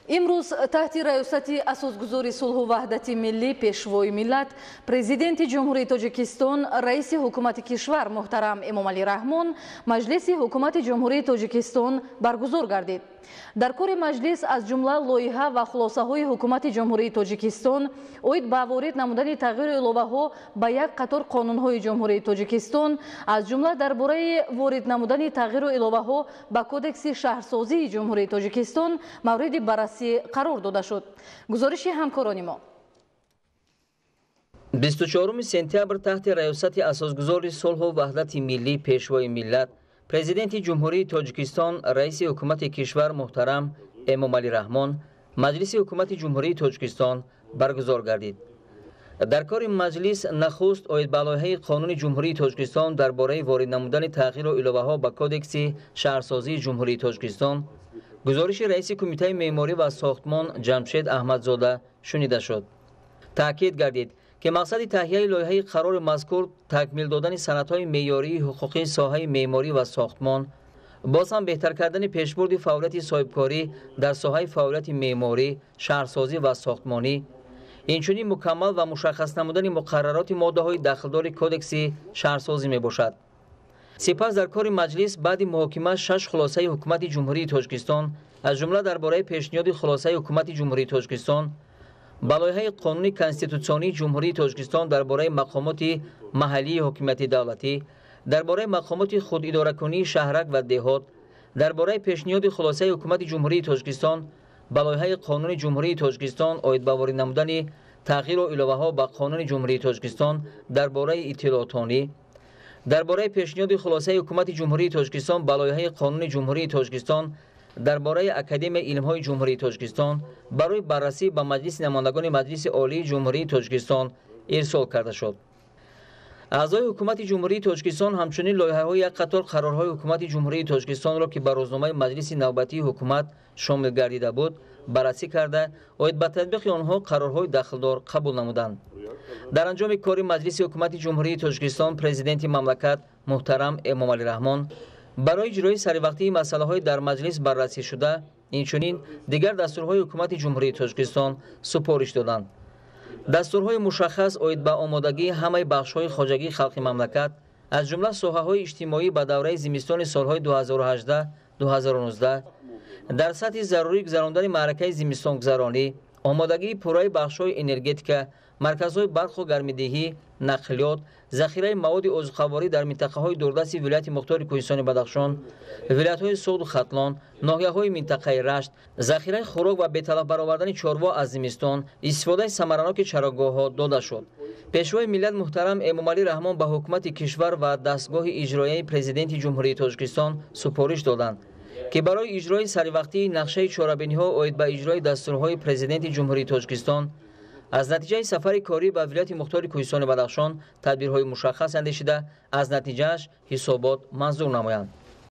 امروز تحت ریاست اساسگذار صلح و وحدت ملی پیشوای ملت پرزیدنت جمهوری تاجیکستان رئیس حکومت کشور محترم امامعلی رحمان مجلس حکومت جمهوری تاجیکستان برگزار گردید. در کار مجلس از جمله لایحه و خلاصه های حکومت جمهوری تاجیکستان اوید به وارد نمودن تغییر الوه ها به یک قطار قانون های جمهوری تاجیکستان از جمله درباره وارد نمودن تغییر الوه ها به کودکس شهرسازی جمهوری تاجیکستان مورد بررسی قرار داده شد. گزارش همکاران ما 24 سپتامبر تحت ریاست اساسگذار صلح و وحدت ملی پیشوای ملت پرزیدنت جمهوری تاجیکستان رئیس حکومت کشور محترم امامعلی رحمان مجلس حکومت جمهوری تاجیکستان برگزار گردید. در کار مجلس نخست اوید به لایحه قانون جمهوری تاجیکستان درباره وارد نمودن تغییر الوه ها به کودکس شهرسازی جمهوری تاجیکستان گزارش رئیس کمیته معماری و ساختمان جمشید احمدزاده شنیده شد. تاکید گردید که مقصد تهیه لایحه قرار مذکور تکمیل دادن سندهای معیاری حقوقی ساحه معماری و ساختمان، باز هم بهتر کردن پیشبرد فعالیت صاحبکاری در ساحه فعالیت معماری، شهرسازی و ساختمانی، اینچنین مکمل و مشخص نمودن مقررات ماده‌های داخلدار کودکس شهرسازی میباشد. سپس در کار مجلس بعد محاکمه 6 خلاصه حکومت جمهوری تاجیکستان از جمله درباره پیشنهاد خلاصه حکومت جمهوری تاجیکستان به لایحه قانون کنستیتوسیونی جمهوری تاجیکستان درباره مقامات محلی حکومت دولتی، درباره مقامات خود اداره کنی شهرک و دهات، درباره پیشنهاد خلاصه حکومت جمهوری تاجیکستان به لایحه قانون جمهوری تاجیکستان عاید به وارد نمودن تغییر و الوه ها به قانون جمهوری تاجیکستان درباره اطلاعاتانی، درباره پیشنهاد خلاصه حکومت جمهوری تاجیکستان به لایحه قانون جمهوری تاجیکستان درباره اکادمی علم‌های جمهوری تاجیکستان برای بررسی به مجلس نمایندگان مجلس عالی جمهوری تاجیکستان ارسال کرده شد. اعضای حکومت جمهوری تاجیکستان همچنین لایحه‌های یک قطار قرارهای حکومت جمهوری تاجیکستان را که بر روزنامه مجلس نوبتی حکومت شامل گردیده بود بررسی کرده اوید به تطبیق آنها قرارهای داخلدار قبول نمودند. در انجام کار مجلس حکومت جمهوری تاجیکستان پرزیدنت مملکت محترم امامعلی رحمان برای اجرای سریوقتی مسائل در مجلس بررسی شده اینچنین دیگر دستورهای حکومت جمهوری تاجیکستان سپارش دادند. دستورهای مشخص اوید به آمادگی همه بخش‌های خواجگی خلق مملکت از جمله ساحه‌های اجتماعی به دوره زمستان سال‌های 2018-2019 در سطح ضروری گذراندن معرکه زمستان گذرانی، آمادگی پورای بخش‌های انرژتیک، مرکزهای برق و گرم‌دهی، نقلیات، ذخیره مواد عضوخواری در منطقه‌های دوردست ولایت مختار کوهستان بدخشان، ولایت‌های سوغد و ختلان، ناحیه‌های منطقه رشت، ذخیره خوراک و به‌طلب برآوردن چاروا از زمستان، استفاده ثمرناک چراگاه‌ها داده شد. پیشوای ملت محترم امامعلی رحمان به حکومت کشور و دستگاه اجرایی پرزیدنت جمهوری تاجیکستان سپارش دادند که برای اجرای سریوقتی نقشه چاره‌بینی‌ها اوید به اجرای دستورهای پرزیدنت جمهوری تاجیکستان از نتیجه سفر کاری به ولایت مختار کوهستان بدخشان تدبیرهای مشخص اندیشیده از نتیجهش حسابات منظور نمایند.